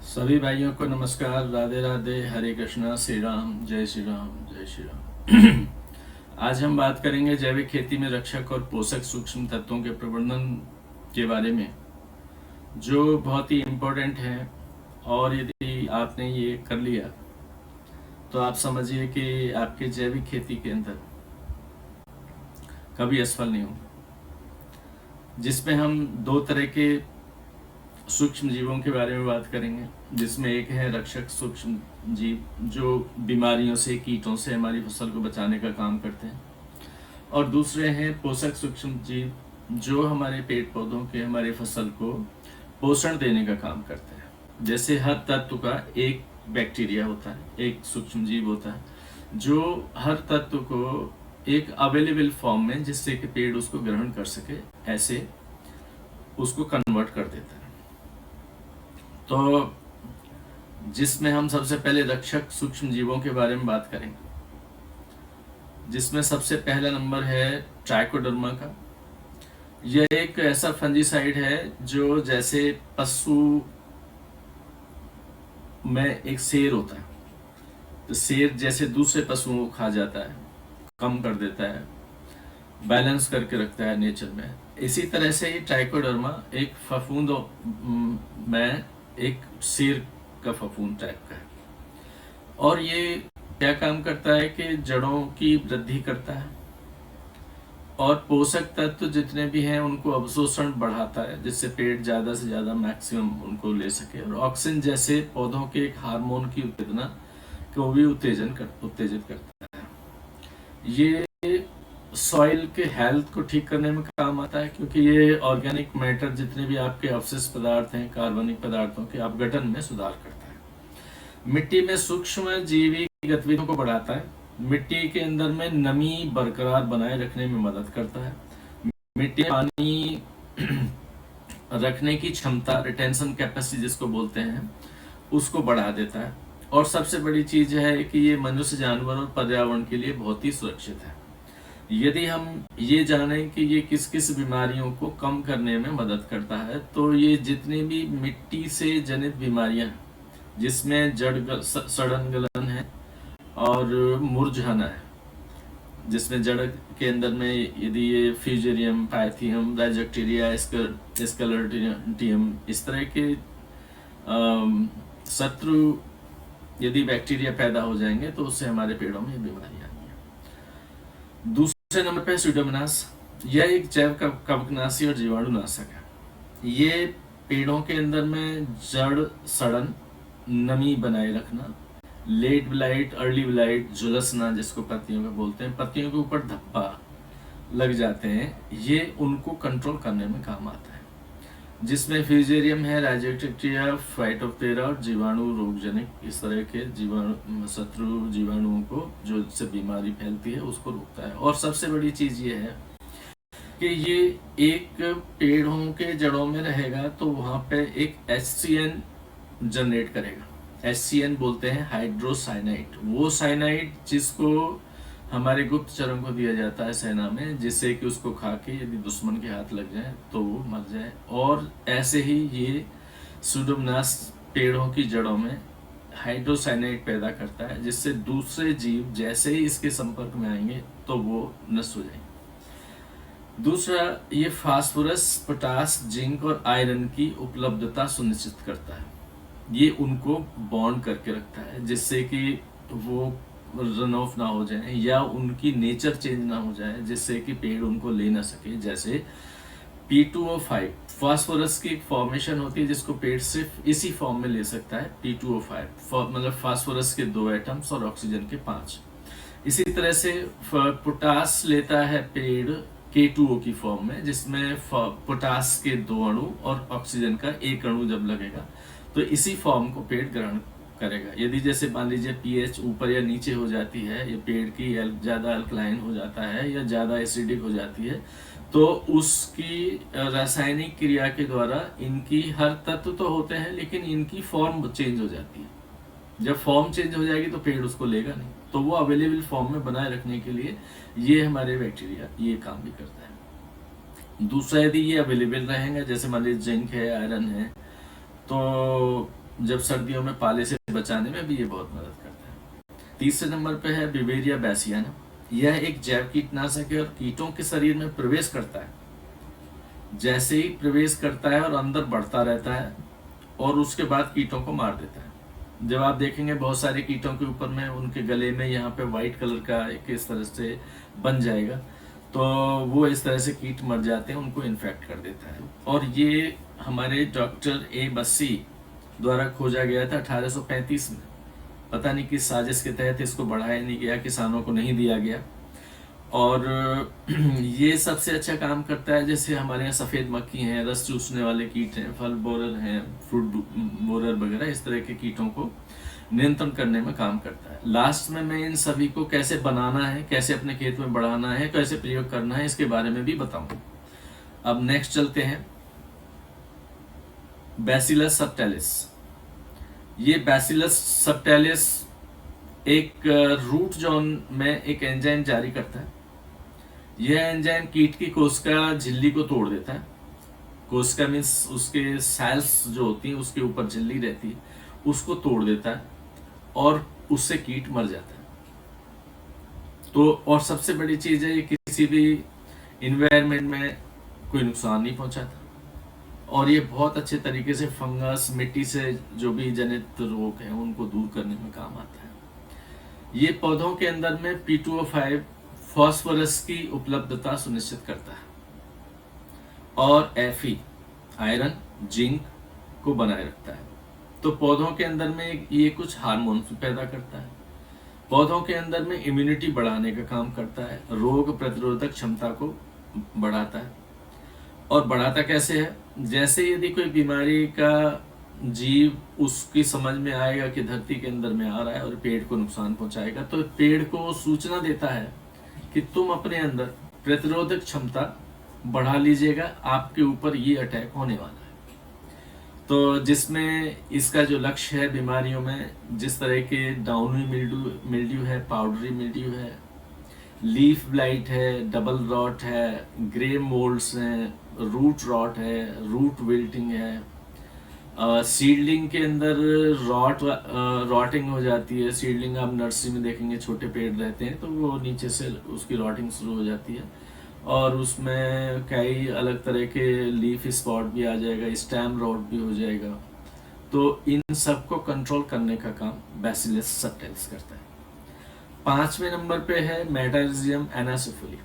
सभी भाइयों को नमस्कार, राधे राधे, हरे कृष्णा, श्री राम, जय श्री राम, जय श्री राम। आज हम बात करेंगे जैविक खेती में रक्षक और पोषक सूक्ष्म तत्वों के प्रबंधन के बारे में, जो बहुत ही इम्पोर्टेंट है। और यदि आपने ये कर लिया तो आप समझिए कि आपके जैविक खेती के अंदर कभी असफल नहीं हो। जिसमें हम दो तरह के सूक्ष्म जीवों के बारे में बात करेंगे, जिसमें एक है रक्षक सूक्ष्म जीव जो बीमारियों से, कीटों से हमारी फसल को बचाने का काम करते हैं, और दूसरे हैं पोषक सूक्ष्म जीव जो हमारे पेड़ पौधों के, हमारे फसल को पोषण देने का काम करते हैं। जैसे हर तत्व का एक बैक्टीरिया होता है, एक सूक्ष्म जीव होता है जो हर तत्व को एक अवेलेबल फॉर्म में, जिससे कि पेड़ उसको ग्रहण कर सके, ऐसे उसको कन्वर्ट कर देता है। तो जिसमें हम सबसे पहले रक्षक सूक्ष्म जीवों के बारे में बात करेंगे, जिसमें सबसे पहला नंबर है ट्राइकोडर्मा का। यह एक ऐसा फंजीसाइड है जो जैसे पशु में एक शेर होता है, तो शेर जैसे दूसरे पशुओं को खा जाता है, कम कर देता है, बैलेंस करके रखता है नेचर में, इसी तरह से ही ट्राइकोडर्मा एक फफूंद में एक शेर का फफूंद टाइप का है। और ये क्या काम करता है कि जड़ों की वृद्धि करता है और पोषक तत्व जितने भी हैं उनको अवशोषण बढ़ाता है, जिससे पेड़ ज़्यादा से ज़्यादा मैक्सिमम उनको ले सके। और ऑक्सीजन जैसे पौधों के एक हार्मोन की उत्तेजना को भी उत्तेजित करता है। ये सॉइल के हेल्थ को ठीक करने में काम आता है, क्योंकि ये ऑर्गेनिक मैटर, जितने भी आपके अवशिष्ट पदार्थ हैं, कार्बनिक पदार्थों के अपघटन में सुधार करता है। मिट्टी में सूक्ष्म जीवी गतिविधियों को बढ़ाता है। मिट्टी के अंदर में नमी बरकरार बनाए रखने में मदद करता है। मिट्टी में पानी रखने की क्षमता, रिटेंशन कैपेसिटी जिसको बोलते हैं, उसको बढ़ा देता है। और सबसे बड़ी चीज है कि ये मनुष्य, जानवर और पर्यावरण के लिए बहुत ही सुरक्षित है। यदि हम ये जानें कि ये किस किस बीमारियों को कम करने में मदद करता है, तो ये जितनी भी मिट्टी से जनित बीमारियां हैं, जिसमें जड़ सड़न गलन है और मुरझाना है, जिसमें जड़ के अंदर में यदि ये फ्यूजेरियम, पाइथियम, राइजोक्टेरिया, स्कलेरोटियम, इस तरह के शत्रु यदि बैक्टीरिया पैदा हो जाएंगे तो उससे हमारे पेड़ों में बीमारी आनी है। दूसरे नंबर पे स्यूडोमोनास। यह एक जैव कवकनाशी और जीवाणुनाशक है। ये पेड़ों के अंदर में जड़ सड़न, नमी बनाए रखना, लेट ब्लाइट, अर्ली ब्लाइट, झुलसना जिसको पत्तियों में बोलते हैं, पत्तियों के ऊपर धब्बा लग जाते हैं, ये उनको कंट्रोल करने में काम आता है। जिसमें फ्यूजेरियम है, राइजोक्टेरिया, फाइटोप्टेरा और जीवाणु रोगजनक, इस तरह के जीवाणु, शत्रु जीवाणुओं को जो इससे बीमारी फैलती है उसको रोकता है। और सबसे बड़ी चीज ये है कि ये एक पेड़ों के जड़ों में रहेगा तो वहां पे एक HCN जनरेट करेगा। HCN बोलते हैं हाइड्रोसाइनाइड। वो साइनाइड जिसको हमारे गुप्तचरों को दिया जाता है सेना में, जिससे कि उसको खा के यदि दुश्मन के हाथ लग जाए तो वो मर जाए। और ऐसे ही ये सूडोमोनास पेड़ों की जड़ों में हाइड्रोसाइनाइड पैदा करता है, जिससे दूसरे जीव जैसे ही इसके संपर्क में आएंगे तो वो नष्ट हो जाएंगे। दूसरा, ये फास्फोरस, पोटास, जिंक और आयरन की उपलब्धता सुनिश्चित करता है। ये उनको बॉन्ड करके रखता है, जिससे कि वो रन ऑफ ना हो जाए या उनकी नेचर चेंज ना हो जाए, जिससे कि पेड़ उनको ले ना सके। जैसे P2O5 फास्फोरस की एक फॉर्मेशन होती है जिसको पेड़ सिर्फ इसी फॉर्म में ले सकता है। P2O5 मतलब फास्फोरस के 2 एटम्स और ऑक्सीजन के 5। इसी तरह से पोटास लेता है पेड़ K2O की फॉर्म में, जिसमें पोटास के 2 अणु और ऑक्सीजन का 1 अणु जब लगेगा तो इसी फॉर्म को पेड़ ग्रहण करेगा। यदि जैसे मान लीजिए pH ऊपर या नीचे हो जाती है, या पेड़ की ज़्यादा अल्कलाइन हो जाता है या ज़्यादा एसिडिक हो जाती है, तो उसकी रासायनिक क्रिया के द्वारा इनकी, हर तत्व तो होते हैं लेकिन इनकी फॉर्म चेंज हो जाती है। जब फॉर्म चेंज हो जाएगी तो पेड़ उसको लेगा नहीं, तो वो अवेलेबल फॉर्म में बनाए रखने के लिए ये हमारे बैक्टीरिया ये काम भी करता है। दूसरा, यदि ये अवेलेबल रहेगा, जैसे मान लीजिए जिंक है, आयरन है, तो जब सर्दियों में पाले से बचाने में भी ये बहुत मदद करता है। तीसरे नंबर पे है बिवेरिया बैसियाना। यह एक जैव कीटनाशक है और कीटों के शरीर में प्रवेश करता है। जैसे ही प्रवेश करता है और अंदर बढ़ता रहता है और उसके बाद कीटों को मार देता है। जब आप देखेंगे बहुत सारे कीटों के ऊपर में उनके गले में यहाँ पे व्हाइट कलर का एक इस तरह से बन जाएगा, तो वो इस तरह से कीट मर जाते हैं, उनको इन्फेक्ट कर देता है। और ये हमारे डॉक्टर ए बस्सी द्वारा खोजा गया था 1835 में। पता नहीं किस साजिश के तहत इसको बढ़ाया नहीं गया, किसानों को नहीं दिया गया। और ये सबसे अच्छा काम करता है। जैसे हमारे यहाँ सफ़ेद मक्खी हैं, रस चूसने वाले कीट हैं, फल बोरर हैं, फ्रूट बोरर वगैरह, इस तरह के कीटों को नियंत्रण करने में काम करता है। लास्ट में मैं इन सभी को कैसे बनाना है, कैसे अपने खेत में बढ़ाना है, कैसे प्रयोग करना है, इसके बारे में भी बताऊंगा। अब नेक्स्ट चलते हैं बैसिलस सबटिलिस। ये बैसिलस सबटिलिस एक रूट जोन में एक एंजाइम जारी करता है। यह एंजाइम कीट की कोशिका झिल्ली को तोड़ देता है। कोशिका मीन्स उसके सेल्स जो होती हैं उसके ऊपर झिल्ली रहती है, उसको तोड़ देता है और उससे कीट मर जाता है। तो और सबसे बड़ी चीज है, ये किसी भी इन्वायरमेंट में कोई नुकसान नहीं पहुंचाता और ये बहुत अच्छे तरीके से फंगस, मिट्टी से जो भी जनित रोग हैं उनको दूर करने में काम आता है। ये पौधों के अंदर में P2O5 फॉस्फोरस की उपलब्धता सुनिश्चित करता है और Fe आयरन, जिंक को बनाए रखता है। तो पौधों के अंदर में ये कुछ हार्मोन पैदा करता है। पौधों के अंदर में इम्यूनिटी बढ़ाने का काम करता है, रोग प्रतिरोधक क्षमता को बढ़ाता है। और बढ़ाता कैसे है? जैसे यदि कोई बीमारी का जीव उसकी समझ में आएगा कि धरती के अंदर में आ रहा है और पेड़ को नुकसान पहुंचाएगा, तो पेड़ को सूचना देता है कि तुम अपने अंदर प्रतिरोधक क्षमता बढ़ा लीजिएगा, आपके ऊपर ये अटैक होने वाला है। तो जिसमें इसका जो लक्ष्य है बीमारियों में, जिस तरह के डाउनी मिल्ड्यू है, पाउडरी मिल्ड्यू है, लीफ ब्लाइट है, डबल रॉट है, ग्रे मोल्ड्स हैं, रूट रॉट है, रूट विल्टिंग है, सीडलिंग के अंदर रॉटिंग हो जाती है। सीडलिंग आप नर्सरी में देखेंगे, छोटे पेड़ रहते हैं तो वो नीचे से उसकी रॉटिंग शुरू हो जाती है और उसमें कई अलग तरह के लीफ स्पॉट भी आ जाएगा, स्टेम रॉट भी हो जाएगा। तो इन सबको कंट्रोल करने का काम बैसिलस सबटिलिस करता है। 5वें नंबर पे है मेटारिजियम एनासोफोली।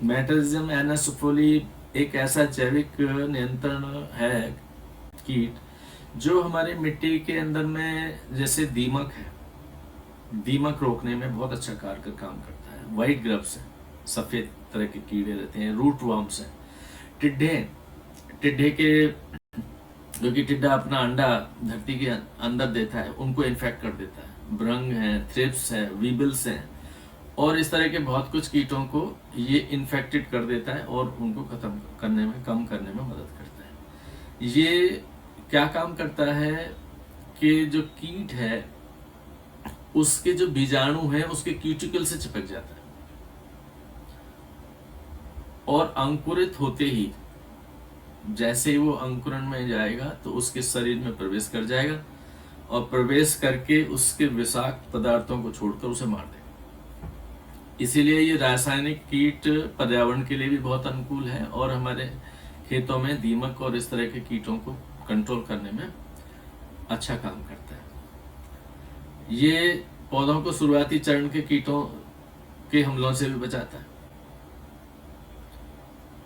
मेटारिजियम एनासोफोली एक ऐसा जैविक नियंत्रण है कीट जो हमारे मिट्टी के अंदर में, जैसे दीमक है, दीमक रोकने में बहुत अच्छा कारगर काम करता है। व्हाइट ग्रब्स है, सफेद तरह के कीड़े रहते हैं, रूट वर्म्स हैं, टिड्ढे के, जो कि टिड्डा अपना अंडा धरती के अंदर देता है, उनको इन्फेक्ट कर देता है। भ्रंग है, थ्रिप्स है, वीबल्स हैं और इस तरह के बहुत कुछ कीटों को ये इन्फेक्टेड कर देता है और उनको खत्म करने में, कम करने में मदद करता है। ये क्या काम करता है कि जो कीट है उसके जो बीजाणु है उसके क्यूटिकल से चिपक जाता है और अंकुरित होते ही, जैसे ही वो अंकुरण में जाएगा तो उसके शरीर में प्रवेश कर जाएगा और प्रवेश करके उसके विषाक्त पदार्थों को छोड़कर उसे मार देगा। इसीलिए ये रासायनिक कीट पर्यावरण के लिए भी बहुत अनुकूल है और हमारे खेतों में दीमक और इस तरह के कीटों को कंट्रोल करने में अच्छा काम करता है। ये पौधों को शुरुआती चरण के कीटों के हमलों से भी बचाता है।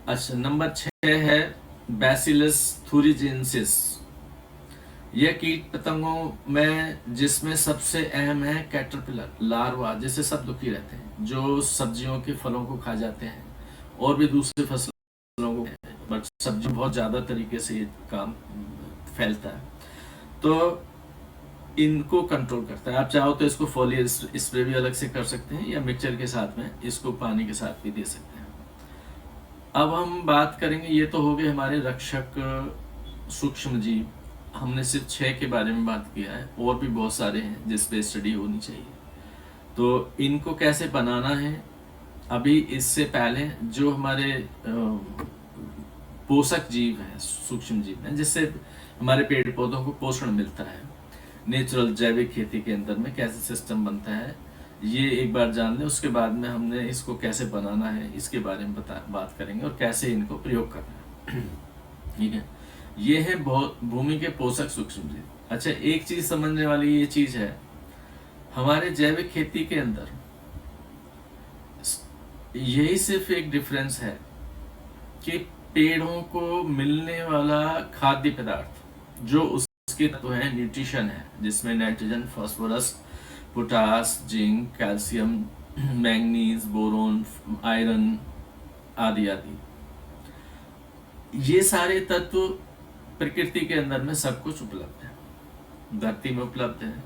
अच्छा, नंबर 6 है बैसिलस thuringiensis। यह कीट पतंगों में जिसमें सबसे अहम है कैटरपिलर, लार्वा, जिससे सब दुखी रहते हैं, जो सब्जियों के फलों को खा जाते हैं और भी दूसरे फसलों को, बट सब्जी बहुत ज़्यादा तरीके से ये काम फैलता है, तो इनको कंट्रोल करता है। आप चाहो तो इसको फोलियर स्प्रे भी अलग से कर सकते हैं या मिक्सचर के साथ में इसको पानी के साथ भी दे सकते हैं। अब हम बात करेंगे, ये तो हो गए हमारे रक्षक सूक्ष्म जीव, हमने सिर्फ 6 के बारे में बात किया है, और भी बहुत सारे हैं जिस पे स्टडी होनी चाहिए। तो इनको कैसे बनाना है, अभी इससे पहले जो हमारे पोषक जीव हैं, सूक्ष्म जीव हैं, जिससे हमारे पेड़ पौधों को पोषण मिलता है, नेचुरल जैविक खेती के अंदर में कैसे सिस्टम बनता है, ये एक बार जान लें। उसके बाद में हमने इसको कैसे बनाना है इसके बारे में बात करेंगे और कैसे इनको प्रयोग करना है। ठीक है, ये है भूमि के पोषक सूक्ष्म जीव। अच्छा, एक चीज समझने वाली ये चीज है, हमारे जैविक खेती के अंदर यही सिर्फ एक डिफरेंस है कि पेड़ों को मिलने वाला खाद्य पदार्थ जो उसके तत्व है, न्यूट्रिशन है, जिसमें nitrogen, phosphorus, potash, zinc, calcium, manganese, boron, iron आदि आदि, ये सारे तत्व प्रकृति के अंदर में सब कुछ उपलब्ध है। धरती में उपलब्ध है,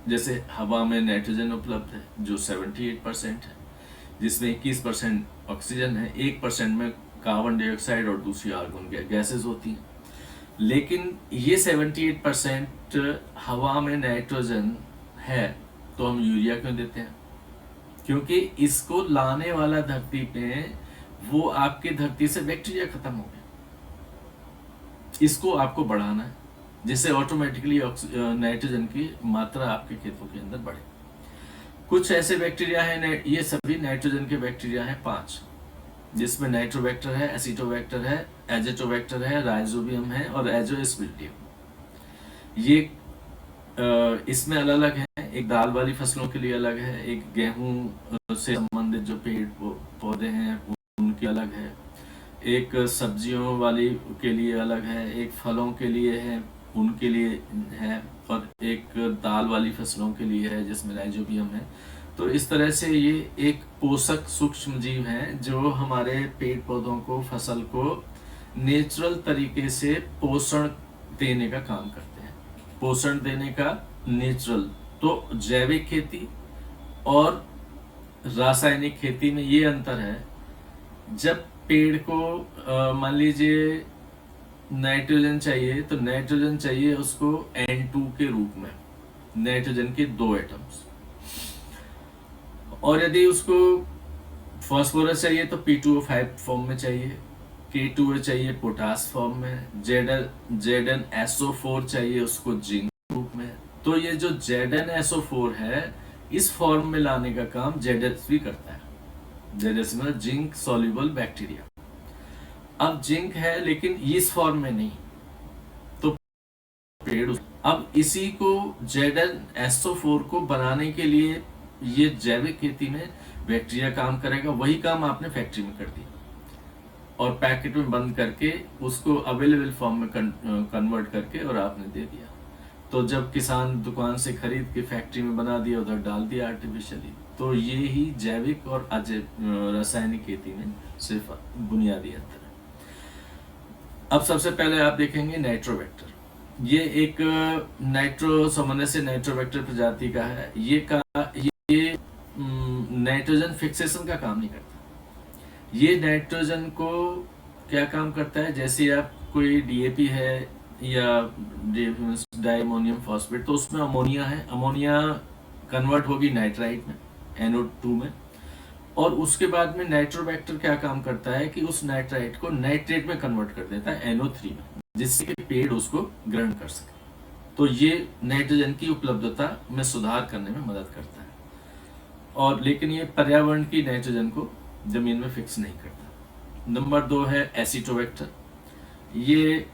जैसे हवा में नाइट्रोजन उपलब्ध है जो 78% है, जिसमें 21% ऑक्सीजन है, 1% में कार्बन डाइऑक्साइड और दूसरी आर्गन गैसेस होती हैं। लेकिन ये 78% हवा में नाइट्रोजन है तो हम यूरिया क्यों देते हैं? क्योंकि इसको लाने वाला धरती पे वो आपके धरती से बैक्टीरिया खत्म हो गया, इसको आपको बढ़ाना है जिससे ऑटोमेटिकली नाइट्रोजन की मात्रा आपके खेतों के अंदर बढ़े। कुछ ऐसे बैक्टीरिया हैं, ये सभी नाइट्रोजन के बैक्टीरिया हैं 5, जिसमें नाइट्रोबैक्टर है, एसिटोबैक्टर है, एजेटोबैक्टर है, राइजोबियम है और एजोस्पिरिडियम। ये इसमें अलग अलग है, एक दाल वाली फसलों के लिए अलग है, एक गेहूं से संबंधित जो पेड़ पौधे हैं उनके अलग है, एक सब्जियों वाली के लिए अलग है, एक फलों के लिए है उनके लिए है, और एक दाल वाली फसलों के लिए है जिसमें राइजोबियम है। तो इस तरह से ये एक पोषक सूक्ष्म जीव हैं जो हमारे पेड़ पौधों को, फसल को नेचुरल तरीके से पोषण देने का काम करते हैं। पोषण देने का नेचुरल, तो जैविक खेती और रासायनिक खेती में ये अंतर है। जब पेड़ को मान लीजिए नाइट्रोजन चाहिए तो नाइट्रोजन चाहिए उसको N2 के रूप में, नाइट्रोजन के 2 एटम्स, और यदि उसको फास्फोरस चाहिए तो P2O5 फॉर्म में चाहिए, K2O चाहिए पोटास फॉर्म में, ZnSO4 चाहिए उसको जिंक रूप में। तो ये जो ZnSO4 है इस फॉर्म में लाने का काम ZS भी करता है। ZS में जिंक सॉल्युबल बैक्टीरिया। अब जिंक है लेकिन इस फॉर्म में नहीं, तो पेड़ अब इसी को ZnSO4 को बनाने के लिए ये जैविक खेती में बैक्टीरिया काम करेगा। वही काम आपने फैक्ट्री में कर दिया और पैकेट में बंद करके उसको अवेलेबल फॉर्म में कन्वर्ट करके और आपने दे दिया। तो जब किसान दुकान से खरीद के फैक्ट्री में बना दिया, उधर डाल दिया आर्टिफिशियली। तो ये ही जैविक और रासायनिक खेती में सिर्फ बुनियादी अंतर है। अब सबसे पहले आप देखेंगे नाइट्रोबैक्टर। ये एक नाइट्रो सामान्य से नाइट्रोबैक्टर प्रजाति का है। ये नाइट्रोजन फिक्सेशन का काम नहीं करता। ये नाइट्रोजन को क्या काम करता है, जैसे आप कोई डीएपी है या डाइमोनियम फॉस्फेट, तो उसमें अमोनिया है, अमोनिया कन्वर्ट होगी नाइट्राइट में, NO2 में, और उसके बाद में नाइट्रोबैक्टर क्या काम करता है कि उस नाइट्राइट को नाइट्रेट में कन्वर्ट कर देता है, NO3 में, जिससे कि पेड़ उसको ग्रहण कर सके। तो ये नाइट्रोजन की उपलब्धता में सुधार करने में मदद करता है, और लेकिन ये पर्यावरण की नाइट्रोजन को जमीन में फिक्स नहीं करता। नंबर 2 है एसिटोबैक्टर। ये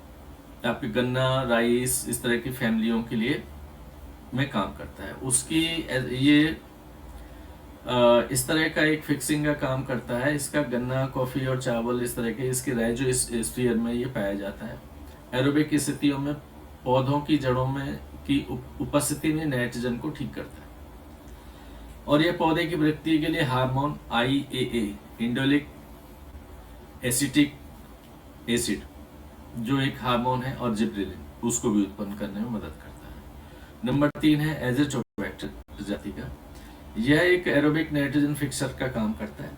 आपके गन्ना, राइस, इस तरह की फैमिलियों के लिए में काम करता है। उसकी ये इस तरह का एक फिक्सिंग का काम करता है। इसका गन्ना, कॉफी और चावल इस तरह के इसके राइजोस्फीयर में ये पाया जाता है। एरोबिक स्थितियों में पौधों की जड़ों में की उपस्थिति में नाइट्रोजन को ठीक करता है, और यह पौधे की वृद्धि के लिए हार्मोन IAA, इंडोलिक एसिटिक एसिड, जो एक हार्मोन है, और जिब्रेलिन, उसको भी उत्पन्न करने में मदद करता है। नंबर 3 है एजेटोबैक्टर प्रजाति का। यह एक एरोबिक नाइट्रोजन फिक्सर का काम करता है।